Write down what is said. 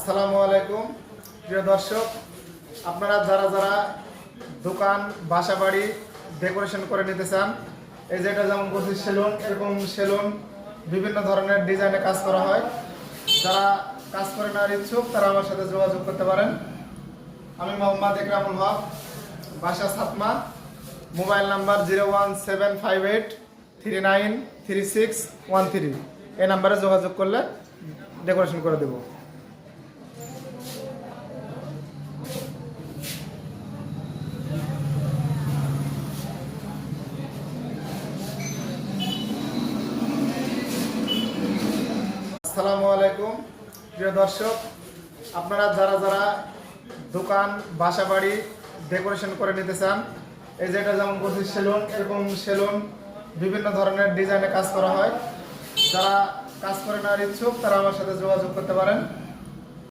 আসসালামু আলাইকুম প্রিয় দর্শক, আপনারা যারা যারা দোকান বাসা বাড়ি ডেকোরেশন করে নিতে চান, এই যেটা যেমন বলছি সেলুন, এরকম সেলুন বিভিন্ন ধরনের ডিজাইনে কাজ করা হয়। যারা কাজ করে নেওয়ার ইচ্ছুক তারা আমার সাথে যোগাযোগ করতে পারেন। আমি মোহাম্মদ একরামুল হক, বাসা সাতমা, মোবাইল নাম্বার 01758393613। এই নাম্বারে যোগাযোগ করলে ডেকোরেশন করে দেব। আসসালামু আলাইকুম প্রিয় দর্শক, আপনারা যারা যারা দোকান বাসা বাড়ি ডেকোরেশন করে নিতে চান, এই যেটা যেমন বলছি সেলুন, এরকম সেলুন বিভিন্ন ধরনের ডিজাইনে কাজ করা হয়। যারা কাজ করে নেওয়ার ইচ্ছুক তারা আমার সাথে যোগাযোগ করতে পারেন।